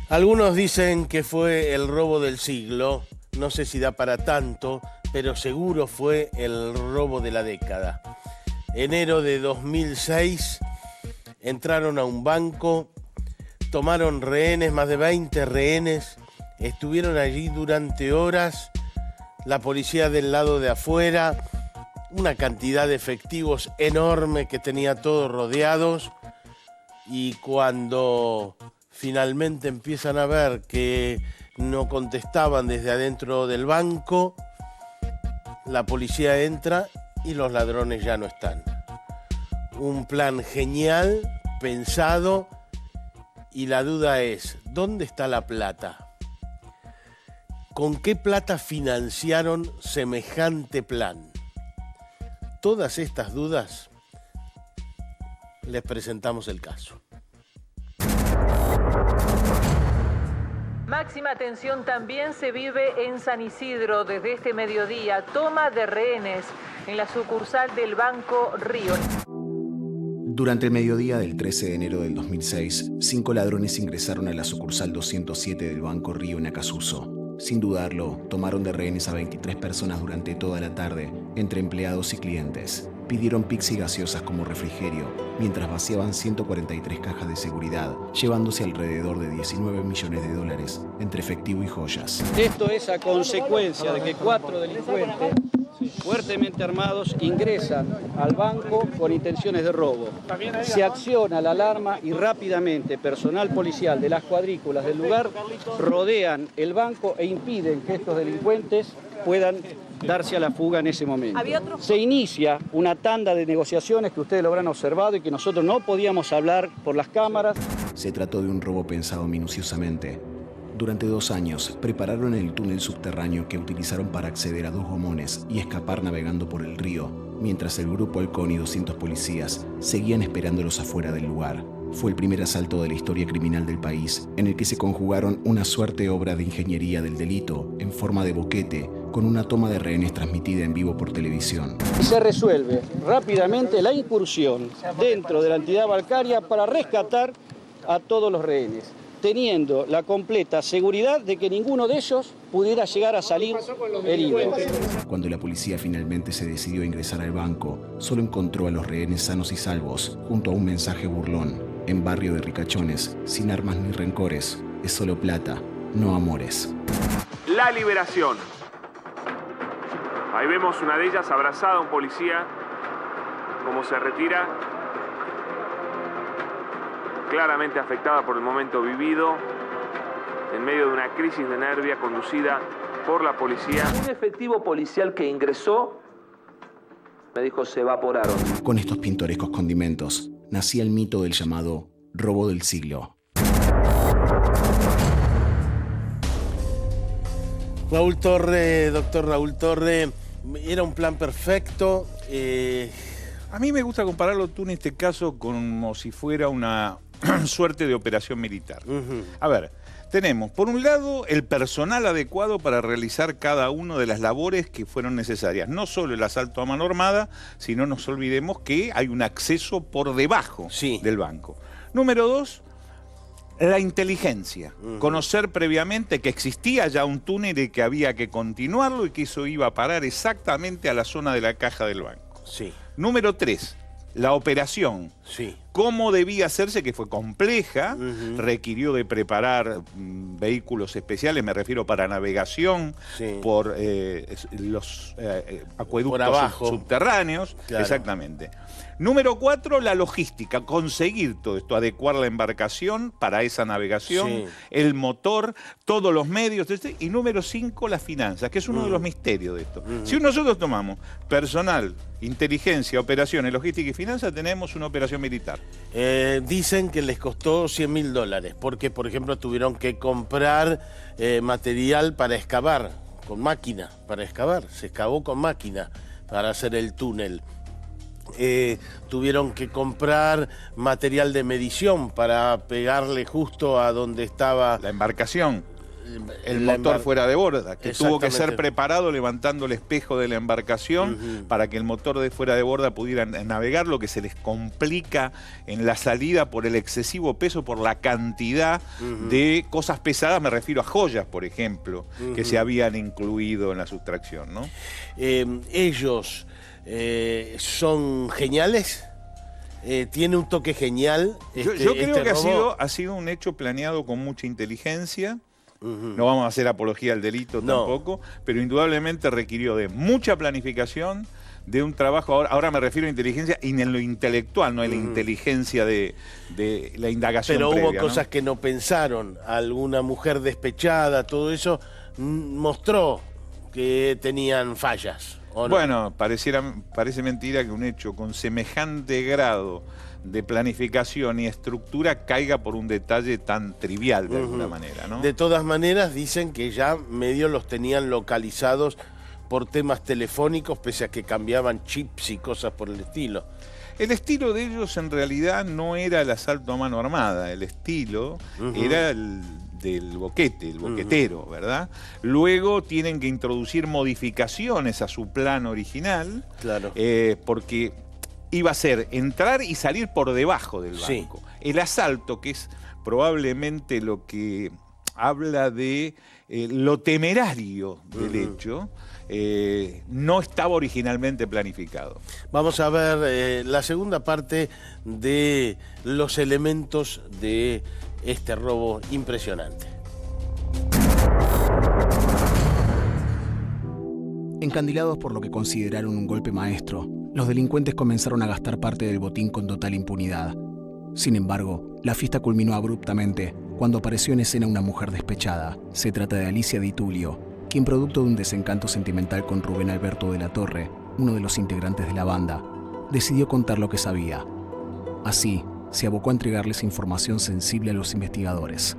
Algunos dicen que fue el robo del siglo. No sé si da para tanto, pero seguro fue el robo de la década. Enero de 2006, entraron a un banco, tomaron rehenes, más de 20 rehenes, estuvieron allí durante horas, la policía del lado de afuera, una cantidad de efectivos enorme que tenía todos rodeados, y cuando finalmente empiezan a ver que no contestaban desde adentro del banco, la policía entra y los ladrones ya no están. Un plan genial, pensado, y la duda es, ¿dónde está la plata? ¿Con qué plata financiaron semejante plan? Todas estas dudas, les presentamos el caso. Máxima tensión también se vive en San Isidro desde este mediodía. Toma de rehenes en la sucursal del Banco Río. Durante el mediodía del 13 de enero del 2006, 5 ladrones ingresaron a la sucursal 207 del Banco Río en Acasuso. Sin dudarlo, tomaron de rehenes a 23 personas durante toda la tarde, entre empleados y clientes. Pidieron Pix y gaseosas como refrigerio, mientras vaciaban 143 cajas de seguridad, llevándose alrededor de 19 millones de dólares entre efectivo y joyas. Esto es a consecuencia de que 4 delincuentes fuertemente armados ingresan al banco con intenciones de robo. Se acciona la alarma y rápidamente personal policial de las cuadrículas del lugar rodean el banco e impiden que estos delincuentes puedan darse a la fuga en ese momento. Se inicia una tanda de negociaciones que ustedes lo habrán observado y que nosotros no podíamos hablar por las cámaras. Se trató de un robo pensado minuciosamente. Durante 2 años prepararon el túnel subterráneo que utilizaron para acceder a 2 gomones y escapar navegando por el río, mientras el Grupo Halcón y 200 policías seguían esperándolos afuera del lugar. Fue el primer asalto de la historia criminal del país, en el que se conjugaron una suerte obra de ingeniería del delito en forma de boquete, con una toma de rehenes transmitida en vivo por televisión. Se resuelve rápidamente la incursión dentro de la entidad bancaria para rescatar a todos los rehenes, teniendo la completa seguridad de que ninguno de ellos pudiera llegar a salir herido. Cuando la policía finalmente se decidió a ingresar al banco, solo encontró a los rehenes sanos y salvos, junto a un mensaje burlón: en barrio de ricachones, sin armas ni rencores, es solo plata, no amores. La liberación. Ahí vemos una de ellas abrazada a un policía, como se retira, claramente afectada por el momento vivido, en medio de una crisis de nervia conducida por la policía. Un efectivo policial que ingresó, me dijo, se evaporaron. Con estos pintorescos condimentos, nacía el mito del llamado robo del siglo. Raúl Torre, doctor Raúl Torre, era un plan perfecto. A mí me gusta compararlo tú en este caso como si fuera una suerte de operación militar. A ver, tenemos por un lado el personal adecuado para realizar cada una de las labores que fueron necesarias. No solo el asalto a mano armada, sino no nos olvidemos que hay un acceso por debajo del banco. Número 2, la inteligencia. Conocer previamente que existía ya un túnel y que había que continuarlo y que eso iba a parar exactamente a la zona de la caja del banco. Número 3, la operación. Cómo debía hacerse, que fue compleja, requirió de preparar vehículos especiales, me refiero para navegación por los acueductos subterráneos. Exactamente. Número 4, la logística, conseguir todo esto, adecuar la embarcación para esa navegación, el motor, todos los medios. Y número 5, las finanzas, que es uno de los misterios de esto. Si nosotros tomamos personal, inteligencia, operaciones, logística y finanzas, tenemos una operación militar. Dicen que les costó $100.000, porque, por ejemplo, tuvieron que comprar material para excavar, con máquina, para excavar. Se excavó con máquina para hacer el túnel. Tuvieron que comprar material de medición para pegarle justo a donde estaba la embarcación. el motor fuera de borda, que tuvo que ser preparado levantando el espejo de la embarcación para que el motor de fuera de borda pudiera navegar, lo que se les complica en la salida por el excesivo peso, por la cantidad de cosas pesadas, me refiero a joyas, por ejemplo, que se habían incluido en la sustracción, ¿no? Ellos son geniales. Tiene un toque genial. Yo creo que ha sido un hecho planeado con mucha inteligencia. No vamos a hacer apología al delito tampoco, pero indudablemente requirió de mucha planificación, de un trabajo, ahora me refiero a inteligencia y en lo intelectual, no en la inteligencia de la indagación pero previa, hubo cosas que no pensaron. Alguna mujer despechada, todo eso mostró que tenían fallas. ¿O no? Bueno, parece mentira que un hecho con semejante grado de planificación y estructura caiga por un detalle tan trivial de alguna manera, ¿no? De todas maneras, dicen que ya medio los tenían localizados por temas telefónicos, pese a que cambiaban chips y cosas por el estilo. El estilo de ellos en realidad no era el asalto a mano armada, el estilo era el del boquete, el boquetero, ¿verdad? Luego tienen que introducir modificaciones a su plan original, claro, porque iba a ser entrar y salir por debajo del banco. Sí. El asalto, que es probablemente lo que habla de lo temerario del hecho, no estaba originalmente planificado. Vamos a ver la segunda parte de los elementos de este robo impresionante. Encandilados por lo que consideraron un golpe maestro, los delincuentes comenzaron a gastar parte del botín con total impunidad. Sin embargo, la fiesta culminó abruptamente cuando apareció en escena una mujer despechada. Se trata de Alicia Di Tulio, quien, producto de un desencanto sentimental con Rubén Alberto de la Torre, uno de los integrantes de la banda, decidió contar lo que sabía. Así, se abocó a entregarles información sensible a los investigadores.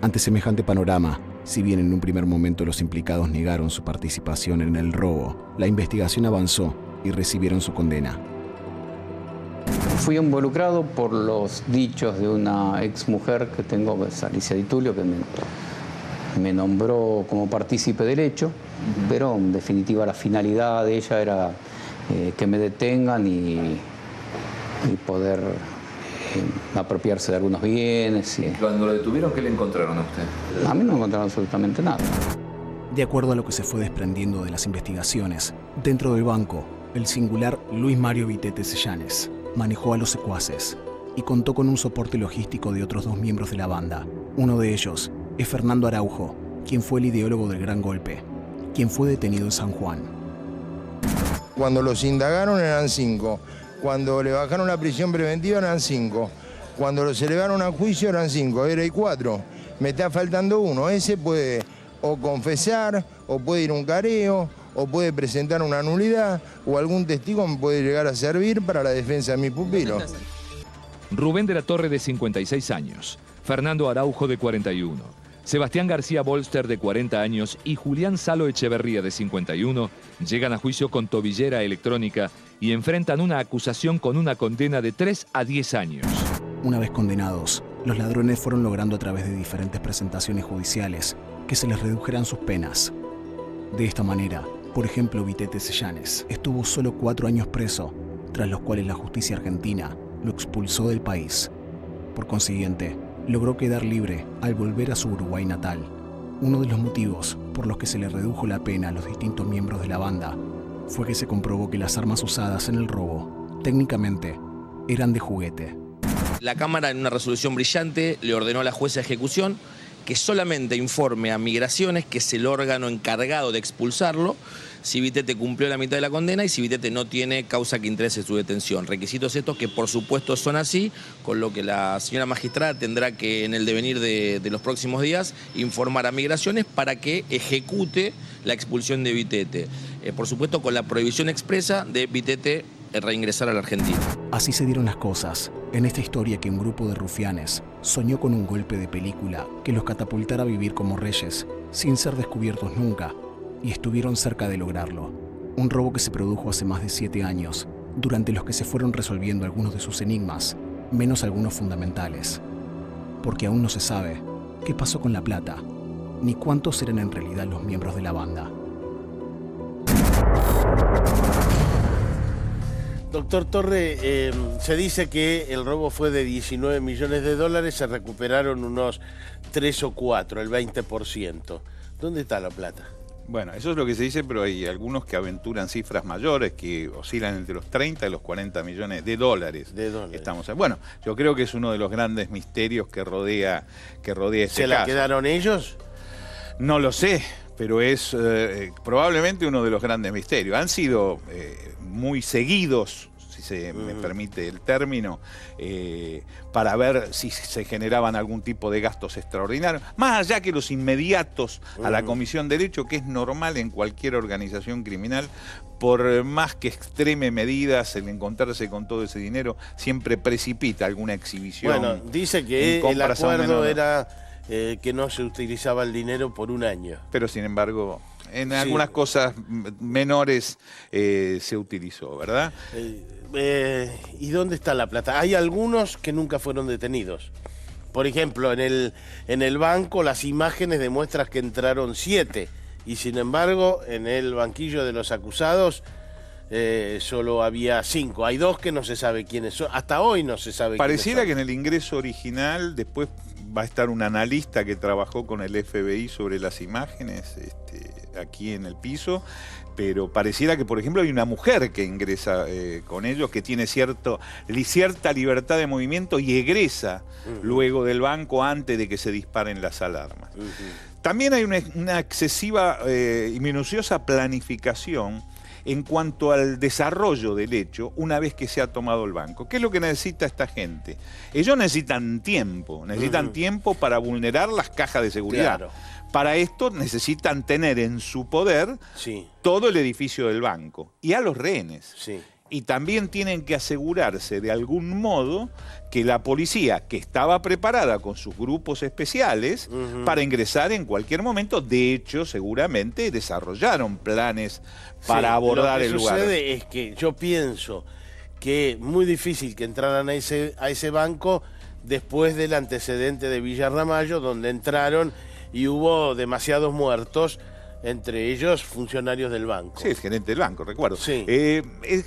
Ante semejante panorama, si bien en un primer momento los implicados negaron su participación en el robo, la investigación avanzó y recibieron su condena. Fui involucrado por los dichos de una ex mujer que tengo, que es Alicia Di Tulio, que me nombró como partícipe del hecho, pero en definitiva la finalidad de ella era que me detengan y poder apropiarse de algunos bienes. Y cuando lo detuvieron, ¿qué le encontraron a usted? A mí no me encontraron absolutamente nada. De acuerdo a lo que se fue desprendiendo de las investigaciones, dentro del banco, el singular Luis Mario Vitete Sellanes manejó a los secuaces y contó con un soporte logístico de otros dos miembros de la banda. Uno de ellos es Fernando Araujo, quien fue el ideólogo del Gran Golpe, quien fue detenido en San Juan. Cuando los indagaron eran 5. Cuando le bajaron la prisión preventiva eran 5. Cuando los elevaron a juicio eran 5. Ahora hay 4. Me está faltando uno. Ese puede o confesar, o puede ir a un careo, o puede presentar una nulidad, o algún testigo me puede llegar a servir para la defensa de mis pupilos. Rubén de la Torre, de 56 años. Fernando Araujo, de 41. Sebastián García Bolster, de 40 años, y Julián Salo Echeverría, de 51, llegan a juicio con tobillera electrónica y enfrentan una acusación con una condena de 3 a 10 años. Una vez condenados, los ladrones fueron logrando a través de diferentes presentaciones judiciales que se les redujeran sus penas. De esta manera, por ejemplo, Vitete Sellanes estuvo solo 4 años preso, tras los cuales la justicia argentina lo expulsó del país. Por consiguiente, logró quedar libre al volver a su Uruguay natal. Uno de los motivos por los que se le redujo la pena a los distintos miembros de la banda fue que se comprobó que las armas usadas en el robo, técnicamente, eran de juguete. La Cámara, en una resolución brillante, le ordenó a la jueza de ejecución que solamente informe a Migraciones, que es el órgano encargado de expulsarlo, si Vitete cumplió la mitad de la condena y si Vitete no tiene causa que interese su detención. Requisitos estos que por supuesto son así, con lo que la señora magistrada tendrá que en el devenir de los próximos días informar a Migraciones para que ejecute la expulsión de Vitete. Por supuesto con la prohibición expresa de Vitete reingresar a la Argentina. Así se dieron las cosas en esta historia que un grupo de rufianes soñó con un golpe de película que los catapultara a vivir como reyes, sin ser descubiertos nunca, y estuvieron cerca de lograrlo. Un robo que se produjo hace más de 7 años, durante los que se fueron resolviendo algunos de sus enigmas, menos algunos fundamentales. Porque aún no se sabe qué pasó con la plata ni cuántos eran en realidad los miembros de la banda. Doctor Torre, se dice que el robo fue de 19 millones de dólares, se recuperaron unos 3 o 4, el 20%. ¿Dónde está la plata? Bueno, eso es lo que se dice, pero hay algunos que aventuran cifras mayores que oscilan entre los 30 y los 40 millones de dólares. Bueno, yo creo que es uno de los grandes misterios que rodea este caso. ¿Se la quedaron ellos? No lo sé, pero es probablemente uno de los grandes misterios. Han sido muy seguidos, si se me permite el término, para ver si se generaban algún tipo de gastos extraordinarios, más allá que los inmediatos a la comisión de hecho, que es normal en cualquier organización criminal. Por más que extreme medidas, el encontrarse con todo ese dinero siempre precipita alguna exhibición. Bueno, dice que el acuerdo era que no se utilizaba el dinero por un año. Pero sin embargo, en algunas cosas menores se utilizó, ¿verdad? ¿Y dónde está la plata? Hay algunos que nunca fueron detenidos. Por ejemplo, en el banco las imágenes demuestran que entraron 7 y sin embargo en el banquillo de los acusados solo había 5. Hay 2 que no se sabe quiénes son. Hasta hoy no se sabe Pareciera quiénes son. Que en el ingreso original después va a estar un analista que trabajó con el FBI sobre las imágenes aquí en el piso, pero pareciera que, por ejemplo, hay una mujer que ingresa con ellos, que tiene cierta libertad de movimiento y egresa luego del banco antes de que se disparen las alarmas. También hay una excesiva y minuciosa planificación en cuanto al desarrollo del hecho una vez que se ha tomado el banco. ¿Qué es lo que necesita esta gente? Ellos necesitan tiempo para vulnerar las cajas de seguridad. Claro. Para esto necesitan tener en su poder todo el edificio del banco y a los rehenes. Y también tienen que asegurarse de algún modo que la policía, que estaba preparada con sus grupos especiales para ingresar en cualquier momento, de hecho seguramente desarrollaron planes para abordar el lugar. Lo que sucede es que yo pienso que es muy difícil que entraran a ese banco después del antecedente de Villa Ramallo, donde entraron y hubo demasiados muertos, entre ellos funcionarios del banco. Sí, el gerente del banco, recuerdo. Sí.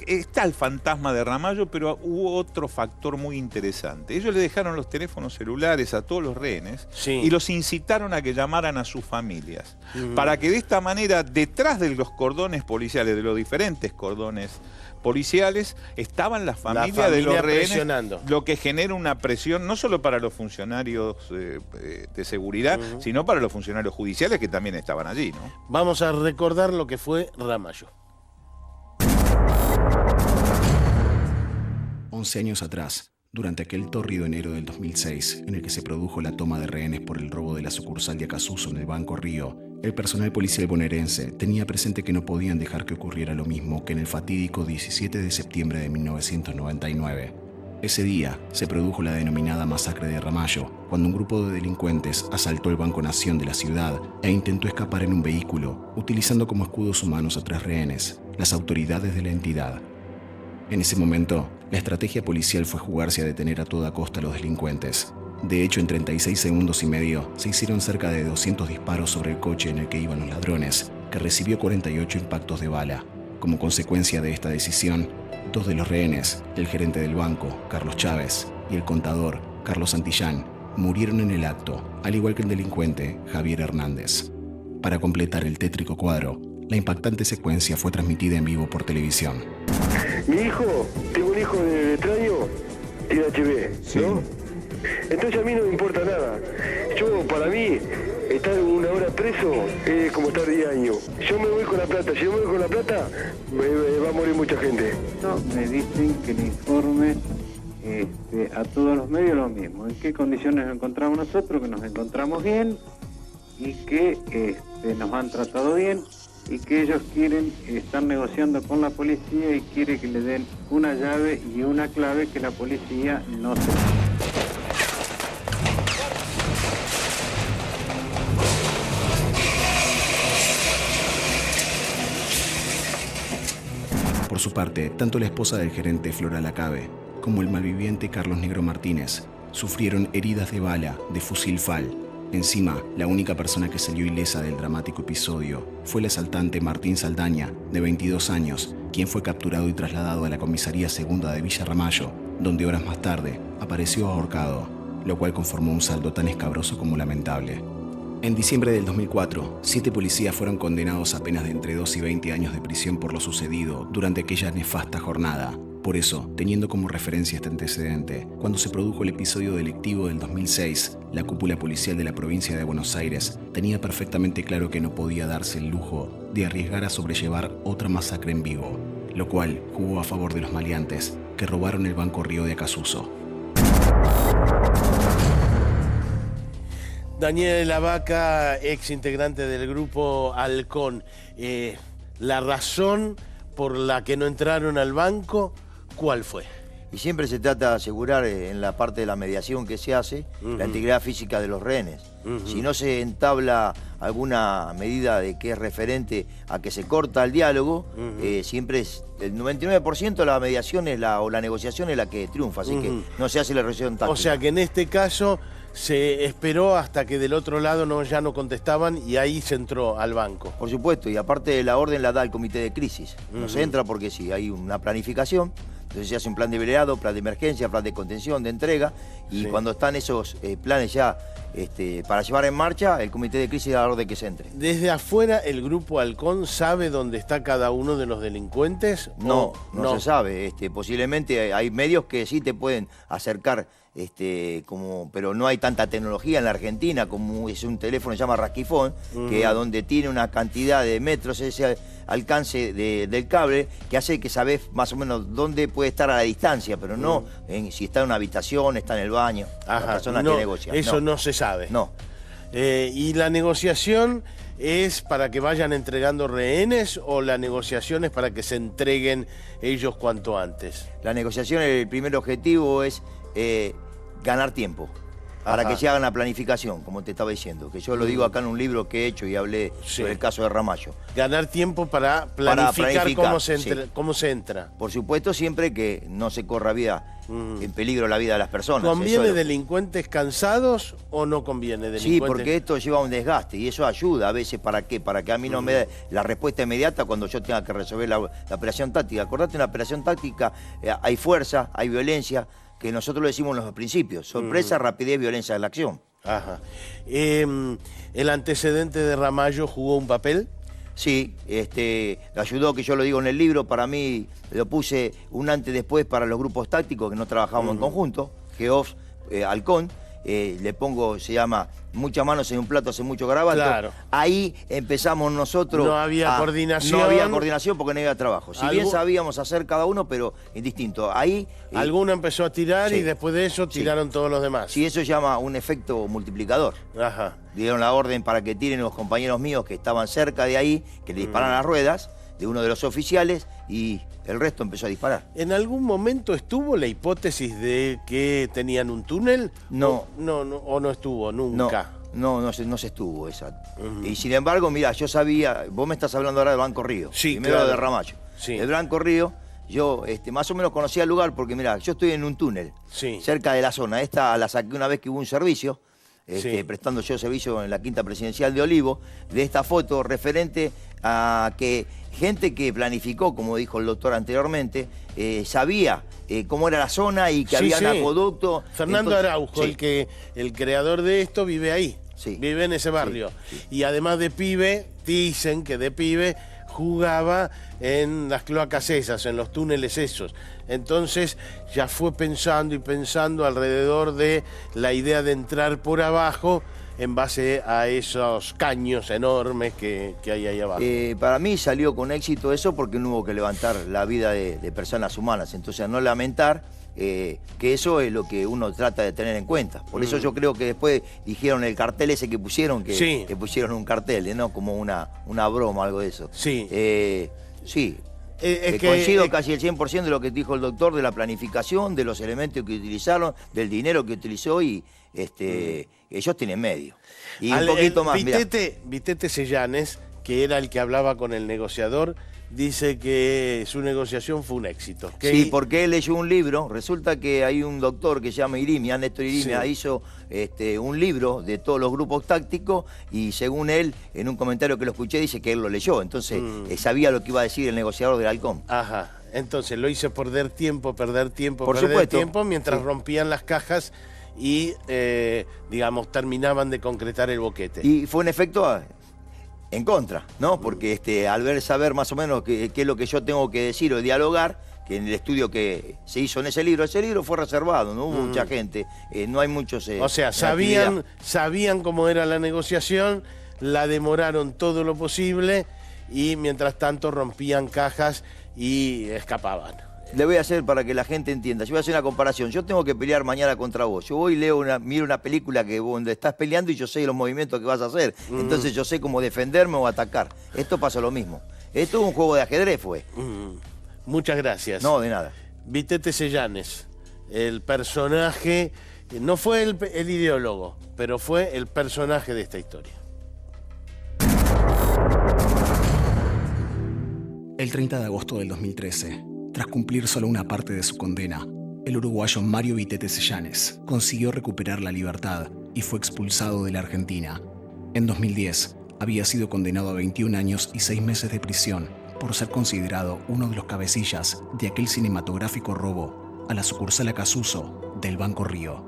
Está el fantasma de Ramallo, pero hubo otro factor muy interesante. Ellos le dejaron los teléfonos celulares a todos los rehenes y los incitaron a que llamaran a sus familias, para que de esta manera, detrás de los cordones policiales, de los diferentes cordones policiales, estaban las familias de los rehenes, presionando. Lo que genera una presión no solo para los funcionarios de seguridad, sino para los funcionarios judiciales que también estaban allí, ¿no? Vamos a recordar lo que fue Ramallo. 11 años atrás, durante aquel tórrido enero del 2006, en el que se produjo la toma de rehenes por el robo de la sucursal de Acasuso en el Banco Río, el personal policial bonaerense tenía presente que no podían dejar que ocurriera lo mismo que en el fatídico 17 de septiembre de 1999. Ese día se produjo la denominada masacre de Ramallo, cuando un grupo de delincuentes asaltó el Banco Nación de la ciudad e intentó escapar en un vehículo, utilizando como escudos humanos a 3 rehenes, las autoridades de la entidad. En ese momento, la estrategia policial fue jugarse a detener a toda costa a los delincuentes. De hecho, en 36 segundos y medio se hicieron cerca de 200 disparos sobre el coche en el que iban los ladrones, que recibió 48 impactos de bala. Como consecuencia de esta decisión, 2 de los rehenes, el gerente del banco, Carlos Chávez, y el contador, Carlos Santillán, murieron en el acto, al igual que el delincuente, Javier Hernández. Para completar el tétrico cuadro, la impactante secuencia fue transmitida en vivo por televisión. Mi hijo, tengo un hijo de Tradio, tiene HB, ¿no? Entonces a mí no me importa nada. Para mí, estar 1 hora preso es como estar 10 años. Yo me voy con la plata. Si yo me voy con la plata, va a morir mucha gente. No, me dicen que le informe a todos los medios lo mismo. En qué condiciones nos encontramos nosotros, que nos encontramos bien y que nos han tratado bien y que ellos están negociando con la policía y quieren que le den una llave y una clave que la policía no se... Por su parte, tanto la esposa del gerente Flora Lacabe como el malviviente Carlos Negro Martínez sufrieron heridas de bala de fusil FAL Encima, la única persona que salió ilesa del dramático episodio fue el asaltante Martín Saldaña, de 22 años, quien fue capturado y trasladado a la comisaría segunda de Villa Ramallo, donde horas más tarde apareció ahorcado, lo cual conformó un saldo tan escabroso como lamentable. En diciembre del 2004, 7 policías fueron condenados a penas de entre 2 y 20 años de prisión por lo sucedido durante aquella nefasta jornada. Por eso, teniendo como referencia este antecedente, cuando se produjo el episodio delictivo del 2006, la cúpula policial de la provincia de Buenos Aires tenía perfectamente claro que no podía darse el lujo de arriesgar a sobrellevar otra masacre en vivo, lo cual jugó a favor de los maleantes que robaron el Banco Río de Acasuso. Daniel de la Vaca, ex integrante del grupo Halcón, la razón por la que no entraron al banco, ¿cuál fue? Y siempre se trata de asegurar en la parte de la mediación que se hace la integridad física de los rehenes. Si no se entabla alguna medida de que es referente a que se corta el diálogo, siempre es el 99% de la mediación o la negociación es la que triunfa, así que no se hace la resolución táctica. O sea que en este caso se esperó hasta que del otro lado ya no contestaban y ahí se entró al banco. Por supuesto, y aparte la orden la da el comité de crisis. No se entra porque sí, hay una planificación. Entonces se hace un plan de velerado, plan de emergencia, plan de contención, de entrega, y cuando están esos planes ya para llevar en marcha, el comité de crisis da la orden que se entre. ¿Desde afuera el grupo Halcón sabe dónde está cada uno de los delincuentes? No se sabe. Posiblemente hay medios que sí te pueden acercar, pero no hay tanta tecnología en la Argentina como es un teléfono que se llama Rasquifón, que a donde tiene una cantidad de metros ese alcance del cable que hace que sabés más o menos dónde puede estar a la distancia, pero no si está en una habitación, está en el baño, la persona que negocia. Eso no se sabe. No. ¿Y la negociación es para que vayan entregando rehenes o la negociación es para que se entreguen ellos cuanto antes? La negociación, el primer objetivo es ganar tiempo, para que se hagan la planificación, como te estaba diciendo, que yo lo digo acá en un libro que he hecho y hablé sobre el caso de Ramallo. Ganar tiempo para planificar cómo se entra. Por supuesto, siempre que no se corra en peligro la vida de las personas. ¿Conviene delincuentes cansados o no conviene delincuentes? Sí, porque esto lleva un desgaste y eso ayuda a veces. ¿Para qué? Para que a mí no me dé la respuesta inmediata cuando yo tenga que resolver la operación táctica. Acordate, en la operación táctica hay fuerza, hay violencia, que nosotros lo decimos en los principios: sorpresa, rapidez, violencia de la acción. Ajá. ¿El antecedente de Ramallo jugó un papel? Sí, ayudó, que yo lo digo en el libro, para mí lo puse un antes y después para los grupos tácticos que no trabajábamos en conjunto, GEOFS, Halcón, le pongo, se llama muchas manos en un plato hace mucho garabato. Claro. Ahí empezamos nosotros. No había coordinación. No había coordinación porque no había trabajo. Si bien sabíamos hacer cada uno, pero indistinto. Ahí. Alguno empezó a tirar y después de eso tiraron todos los demás. Sí, eso se llama un efecto multiplicador. Ajá. Dieron la orden para que tiren los compañeros míos que estaban cerca de ahí, que le disparan las ruedas de uno de los oficiales y el resto empezó a disparar. ¿En algún momento estuvo la hipótesis de que tenían un túnel? No. ¿O no estuvo nunca? No se estuvo esa. Y sin embargo, mira, yo sabía, vos me estás hablando ahora del Banco Río. Sí, primero claro. de Ramallo. Sí. El Banco Río, yo más o menos conocía el lugar porque, mira, yo estoy en un túnel cerca de la zona. Esta la saqué una vez que hubo un servicio, prestando yo servicio en la Quinta Presidencial de Olivo, de esta foto referente a que gente que planificó, como dijo el doctor anteriormente, sabía cómo era la zona y que había un acueducto. Fernando Araujo, el creador de esto, vive ahí, vive en ese barrio. Y además de pibe, dicen que de pibe jugaba en las cloacas esas, en los túneles esos. Entonces ya fue pensando y pensando alrededor de la idea de entrar por abajo en base a esos caños enormes que hay ahí abajo. Para mí salió con éxito eso porque no hubo que levantar la vida de personas humanas. Entonces, no lamentar que eso es lo que uno trata de tener en cuenta. Por eso yo creo que después dijeron el cartel ese que pusieron, que pusieron un cartel, ¿no? Como una broma, algo de eso. Sí. Coincido casi el 100% de lo que dijo el doctor, de la planificación, de los elementos que utilizaron, del dinero que utilizó y ellos tienen medio. Y un poquito más, Vitete Sellanes, que era el que hablaba con el negociador, dice que su negociación fue un éxito. Sí, porque él leyó un libro. Resulta que hay un doctor que se llama Irimia, Néstor Irimia, sí, hizo un libro de todos los grupos tácticos y según él, en un comentario que lo escuché, dice que él lo leyó. Entonces sabía lo que iba a decir el negociador del Halcón. Ajá. Entonces lo hizo perder tiempo, Por supuesto. mientras sí, rompían las cajas y, digamos, terminaban de concretar el boquete. Y fue en efecto en contra, ¿no? Porque al saber más o menos qué es lo que yo tengo que decir o dialogar, que en el estudio que se hizo en ese libro fue reservado, no hubo mucha gente, no hay muchos... o sea, sabían cómo era la negociación, la demoraron todo lo posible y mientras tanto rompían cajas y escapaban. Le voy a hacer para que la gente entienda. Yo voy a hacer una comparación. Yo tengo que pelear mañana contra vos. Yo voy y miro una película donde estás peleando y yo sé los movimientos que vas a hacer. Entonces yo sé cómo defenderme o atacar. Esto pasa lo mismo. Esto es un juego de ajedrez, fue. Muchas gracias. No, de nada. Vitete Seyanes, el personaje, no fue el ideólogo, pero fue el personaje de esta historia. El 30 de agosto del 2013, tras cumplir solo una parte de su condena, el uruguayo Mario Vitete Seyanes consiguió recuperar la libertad y fue expulsado de la Argentina. En 2010, había sido condenado a 21 años y 6 meses de prisión por ser considerado uno de los cabecillas de aquel cinematográfico robo a la sucursal Acasuso del Banco Río.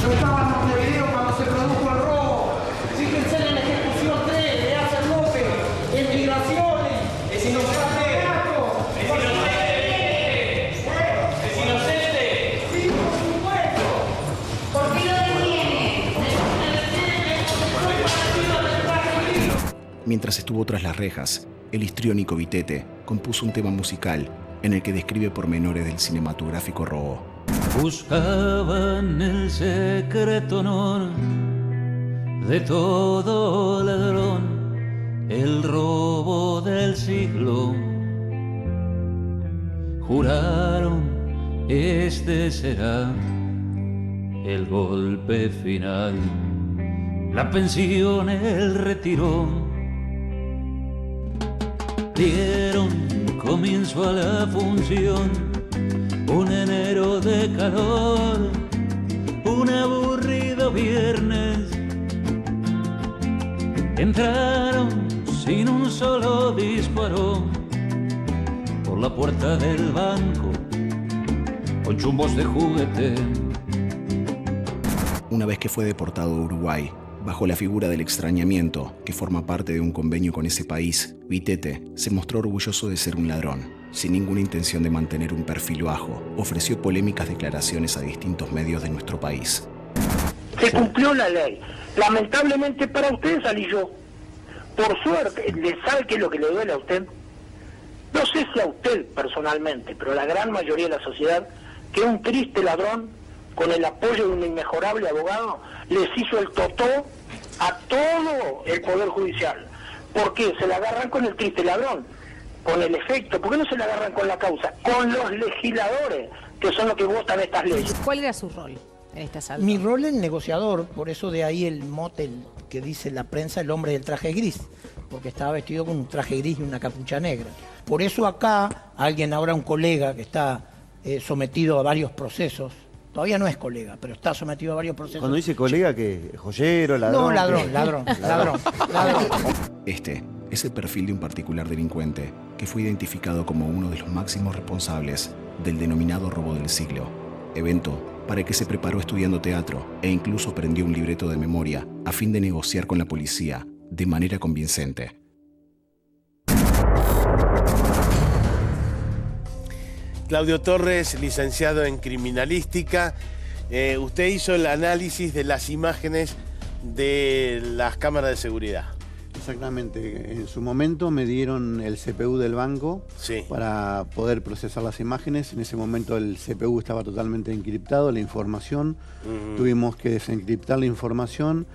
Yo estaba en Montevideo cuando se produjo el robo. Fíjense en la ejecución 3 de Acer López, en migraciones, es inocente. Es inocente. Sí, por supuesto. ¿Por qué lo detiene? Mientras estuvo tras las rejas, el histriónico Vitete compuso un tema musical en el que describe pormenores del cinematográfico robo. Buscaban el secreto honor de todo ladrón, el robo del siglo. Juraron, este será el golpe final, la pensión, el retiro. Dieron comienzo a la función, un enero de calor, un aburrido viernes. Entraron sin un solo disparo por la puerta del banco con chumbos de juguete. Una vez que fue deportado de Uruguay, bajo la figura del extrañamiento, que forma parte de un convenio con ese país, Vitete se mostró orgulloso de ser un ladrón. Sin ninguna intención de mantener un perfil bajo, ofreció polémicas declaraciones a distintos medios de nuestro país. Se cumplió la ley. Lamentablemente para usted salí yo. Por suerte, ¿sabe qué es lo que le duele a usted? No sé si a usted personalmente, pero a la gran mayoría de la sociedad, que un triste ladrón, con el apoyo de un inmejorable abogado, les hizo el totó a todo el Poder Judicial. ¿Por qué? Se la agarran con el triste ladrón, con el efecto. ¿Por qué no se la agarran con la causa? Con los legisladores, que son los que votan estas leyes. ¿Cuál era su rol en este asalto? Mi rol es negociador, por eso de ahí el mote que dice la prensa, el hombre del traje gris, porque estaba vestido con un traje gris y una capucha negra. Por eso acá, un colega que está sometido a varios procesos, todavía no es colega, pero está sometido a varios procesos. Cuando dice colega, ¿qué? ¿Joyero, ladrón? No, ladrón. Este es el perfil de un particular delincuente que fue identificado como uno de los máximos responsables del denominado robo del siglo, evento para el que se preparó estudiando teatro e incluso aprendió un libreto de memoria a fin de negociar con la policía de manera convincente. Claudio Torres, licenciado en criminalística. Usted hizo el análisis de las imágenes de las cámaras de seguridad. Exactamente. En su momento me dieron el CPU del banco para poder procesar las imágenes. En ese momento el CPU estaba totalmente encriptado, la información. Tuvimos que desencriptar la información,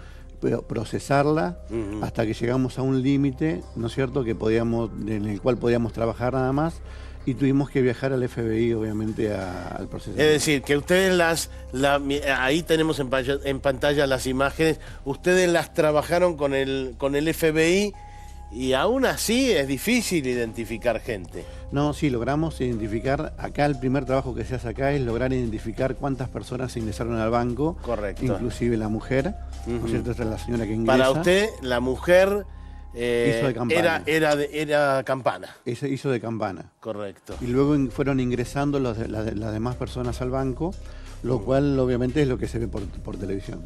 procesarla, hasta que llegamos a un límite, ¿no es cierto?, en el cual podíamos trabajar nada más. Y tuvimos que viajar al FBI, obviamente, al proceso. Es decir, que ustedes ahí tenemos en pantalla las imágenes, ustedes las trabajaron con el FBI Y aún así es difícil identificar gente. No, sí, logramos identificar, acá el primer trabajo que se hace acá es lograr identificar cuántas personas ingresaron al banco. Correcto. Inclusive la mujer, ¿no es cierto? Esta es la señora que ingresa. Para usted, la mujer hizo de campana. Era campana. Hizo de campana. Correcto. Y luego fueron ingresando las demás personas al banco, lo cual obviamente es lo que se ve por televisión.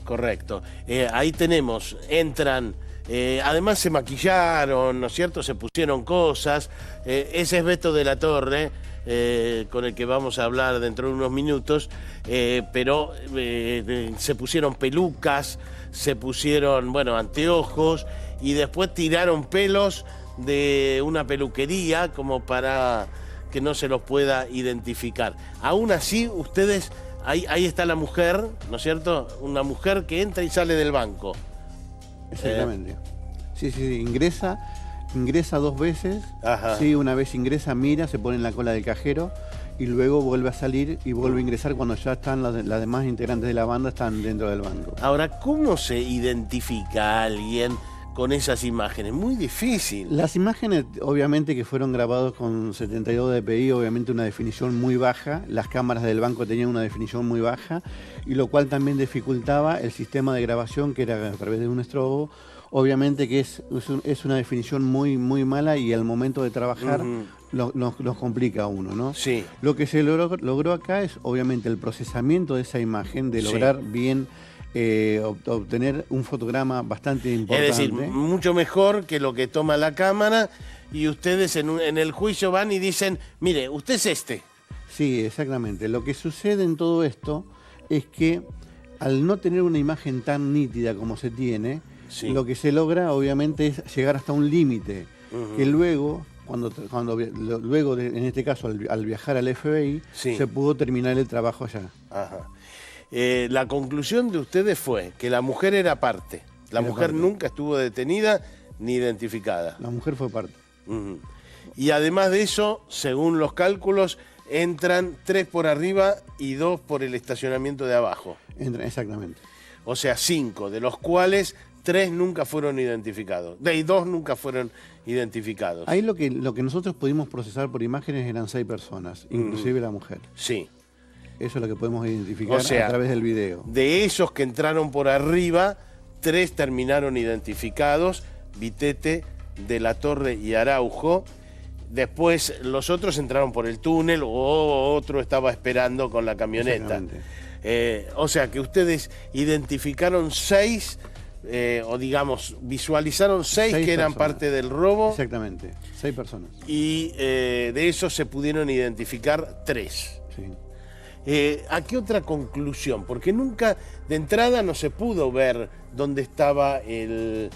Correcto. Ahí tenemos, entran... además se maquillaron, ¿no es cierto? Se pusieron cosas. Ese es Beto de la Torre, con el que vamos a hablar dentro de unos minutos, pero se pusieron pelucas, se pusieron, bueno, anteojos, y después tiraron pelos de una peluquería como para que no se los pueda identificar. Aún así, ustedes, ahí está la mujer, ¿no es cierto? Una mujer que entra y sale del banco. Exactamente. Sí, ingresa 2 veces. Ajá. Sí, una vez ingresa, mira, se pone en la cola del cajero y luego vuelve a salir y vuelve a ingresar cuando ya están las demás integrantes de la banda, están dentro del banco. Ahora, ¿cómo se identifica a alguien con esas imágenes? Muy difícil. Las imágenes, obviamente, que fueron grabados con 72 dpi, obviamente una definición muy baja. Las cámaras del banco tenían una definición muy baja, y lo cual también dificultaba el sistema de grabación, que era a través de un estrobo. Obviamente que es una definición muy, muy mala, y al momento de trabajar nos complica a uno, ¿no? Sí. Lo que se logró acá es, obviamente, el procesamiento de esa imagen, de lograr bien obtener un fotograma bastante importante. Es decir, mucho mejor que lo que toma la cámara, y ustedes en el juicio van y dicen, mire, usted es este. Sí, exactamente. Lo que sucede en todo esto es que al no tener una imagen tan nítida como se tiene, lo que se logra obviamente es llegar hasta un límite, que luego, en este caso al viajar al FBI, se pudo terminar el trabajo allá. Ajá. La conclusión de ustedes fue que la mujer era parte. La mujer nunca estuvo detenida ni identificada. La mujer fue parte. Y además de eso, según los cálculos, entran 3 por arriba y 2 por el estacionamiento de abajo. Exactamente. O sea, 5, de los cuales 3 nunca fueron identificados. Y 2 nunca fueron identificados. Ahí lo que nosotros pudimos procesar por imágenes eran 6 personas, inclusive la mujer. Sí. Eso es lo que podemos identificar a través del video. De esos que entraron por arriba, 3 terminaron identificados: Vitete, de la Torre y Araujo. Después los otros entraron por el túnel, o otro estaba esperando con la camioneta. O sea que ustedes identificaron 6, o digamos, visualizaron 6 que eran parte del robo. Exactamente, 6 personas. Y de esos se pudieron identificar 3. Sí. ¿A qué otra conclusión? Porque nunca, de entrada, no se pudo ver dónde estaba el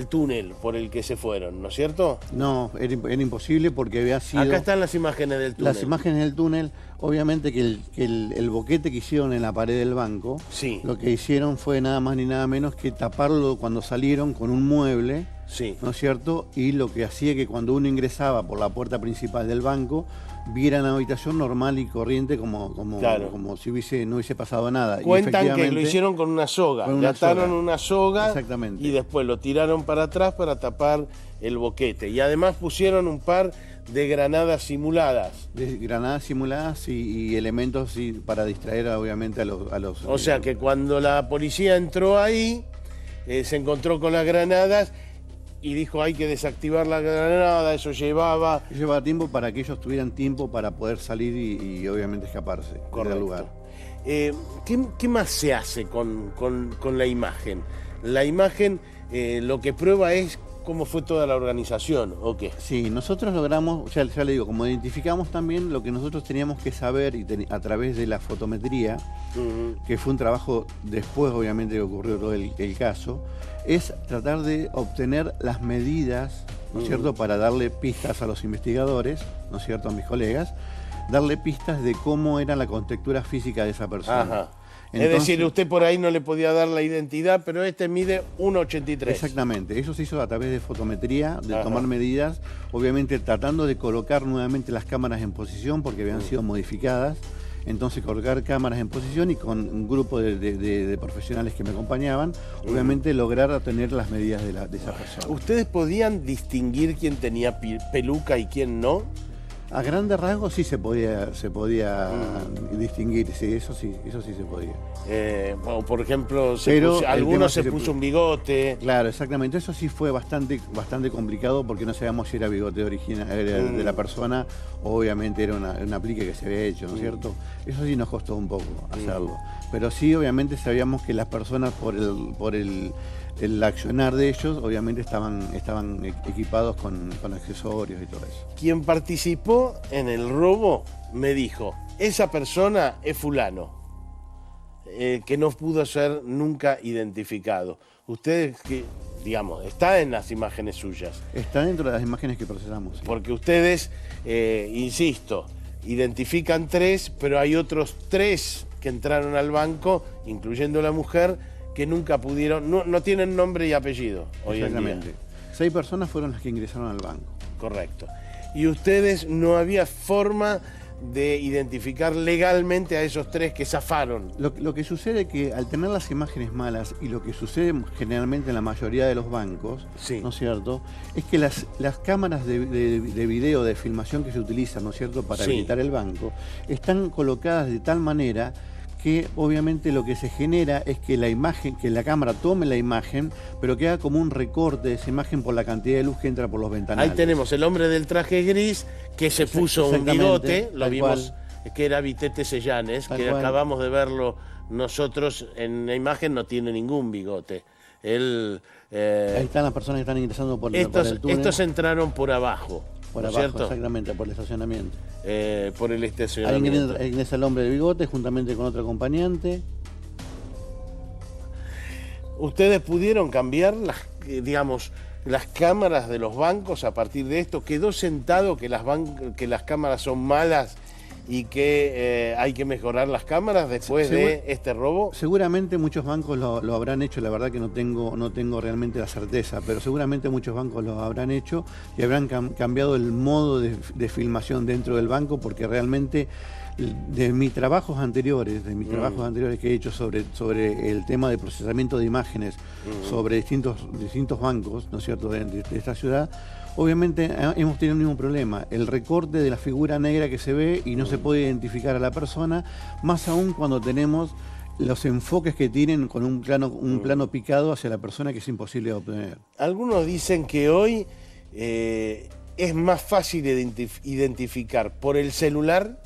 túnel por el que se fueron, ¿no es cierto? No, era imposible, porque había sido... Acá están las imágenes del túnel. Las imágenes del túnel, obviamente que el boquete que hicieron en la pared del banco, lo que hicieron fue nada más ni nada menos que taparlo cuando salieron con un mueble, ¿no es cierto? Y lo que hacía que cuando uno ingresaba por la puerta principal del banco, viera la habitación normal y corriente como si no hubiese pasado nada. Cuentan que lo hicieron con una soga, le ataron una soga. Exactamente. Y después lo tiraron para atrás para tapar el boquete. Y además pusieron un par de granadas simuladas. Granadas simuladas y elementos para distraer obviamente a los... O sea que cuando la policía entró ahí, se encontró con las granadas y dijo, hay que desactivar la granada. Eso llevaba tiempo para que ellos tuvieran tiempo para poder salir y obviamente escaparse del lugar. ¿Qué más se hace con la imagen? La imagen lo que prueba es cómo fue toda la organización, ¿o qué? Sí, nosotros logramos, ya le digo, como identificamos también lo que nosotros teníamos que saber a través de la fotometría, que fue un trabajo después obviamente que ocurrió todo el caso, es tratar de obtener las medidas, ¿no es cierto?, para darle pistas a los investigadores, ¿no es cierto?, a mis colegas, darle pistas de cómo era la contextura física de esa persona. Ajá. Entonces, es decir, usted por ahí no le podía dar la identidad, pero este mide 1,83. Exactamente, eso se hizo a través de fotometría, de tomar medidas, obviamente tratando de colocar nuevamente las cámaras en posición porque habían sido modificadas, entonces colocar cámaras en posición y con un grupo de profesionales que me acompañaban, obviamente lograr obtener las medidas de esa persona. ¿Ustedes podían distinguir quién tenía peluca y quién no? A grandes rasgos sí se podía distinguir, sí, eso sí se podía. O por ejemplo, algunos se puso un bigote. Claro, exactamente. Eso sí fue bastante complicado porque no sabíamos si era bigote original de la persona o obviamente era un aplique que se había hecho, ¿no es cierto? Eso sí nos costó un poco hacerlo. Pero sí, obviamente sabíamos que las personas por el accionar de ellos, obviamente estaban equipados con accesorios y todo eso. Quien participó en el robo me dijo, esa persona es fulano, que no pudo ser nunca identificado. Ustedes, digamos, está en las imágenes suyas. Está dentro de las imágenes que procesamos. Sí. Porque ustedes, insisto, identifican 3, pero hay otros 3 que entraron al banco, incluyendo la mujer, que nunca pudieron, no tienen nombre y apellido hoy en día. Exactamente. 6 personas fueron las que ingresaron al banco. Correcto. Y ustedes no había forma de identificar legalmente a esos 3 que zafaron. Lo que sucede es que al tener las imágenes malas, y lo que sucede generalmente en la mayoría de los bancos, sí, ¿no es cierto?, es que las cámaras de video, de filmación que se utilizan, ¿no es cierto?, para habilitar el banco, están colocadas de tal manera que obviamente lo que se genera es que la cámara tome la imagen, pero que haga como un recorte de esa imagen por la cantidad de luz que entra por los ventanales. Ahí tenemos el hombre del traje gris que se puso un bigote, lo vimos, que era Vitete Sellanes, que acabamos de verlo nosotros en la imagen, no tiene ningún bigote. Ahí están las personas que están ingresando por el túnel. Estos entraron por abajo. Por abajo, ¿cierto? Exactamente, por el estacionamiento. Por el estacionamiento. Ahí ingresa el hombre de bigote juntamente con otro acompañante. ¿Ustedes pudieron cambiar las cámaras de los bancos a partir de esto? ¿Quedó sentado que las cámaras son malas y que hay que mejorar las cámaras después de este robo? Seguramente muchos bancos lo habrán hecho, la verdad que no tengo realmente la certeza, pero seguramente muchos bancos lo habrán hecho y habrán cambiado el modo de filmación dentro del banco, porque realmente de mis trabajos anteriores que he hecho sobre el tema de procesamiento de imágenes sobre distintos bancos, ¿no es cierto?, de esta ciudad, obviamente hemos tenido el mismo problema, el recorte de la figura negra que se ve y no se puede identificar a la persona, más aún cuando tenemos los enfoques que tienen con un plano picado hacia la persona, que es imposible de obtener. Algunos dicen que hoy es más fácil identificar por el celular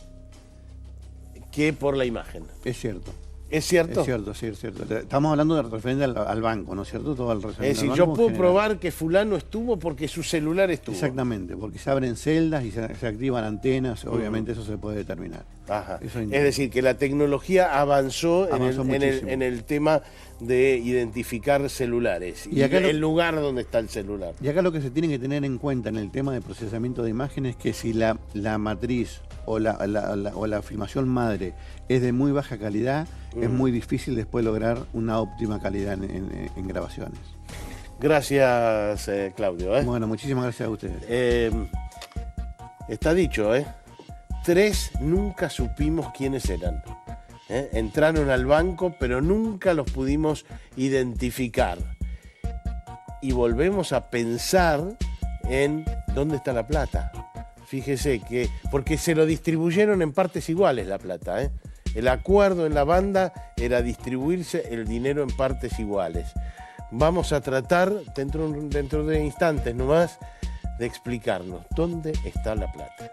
que por la imagen. Es cierto. ¿Es cierto? Es cierto, sí, es cierto. Estamos hablando de referente al banco, ¿no es cierto? Todo el referente. Es decir, yo puedo probar que fulano estuvo porque su celular estuvo. Exactamente, porque se abren celdas y se activan antenas, obviamente eso se puede determinar. Ajá. Es decir, que la tecnología avanzó en el tema de identificar celulares y acá el lugar donde está el celular. Y acá lo que se tiene que tener en cuenta en el tema de procesamiento de imágenes es que si la matriz o la filmación madre es de muy baja calidad, es muy difícil después lograr una óptima calidad en grabaciones. Gracias, Claudio. Bueno, muchísimas gracias a ustedes. Está dicho, 3 nunca supimos quiénes eran. Entraron al banco, pero nunca los pudimos identificar. Y volvemos a pensar en dónde está la plata. Fíjese que, porque se lo distribuyeron en partes iguales la plata, El acuerdo en la banda era distribuirse el dinero en partes iguales. Vamos a tratar, dentro de instantes nomás, de explicarnos dónde está la plata.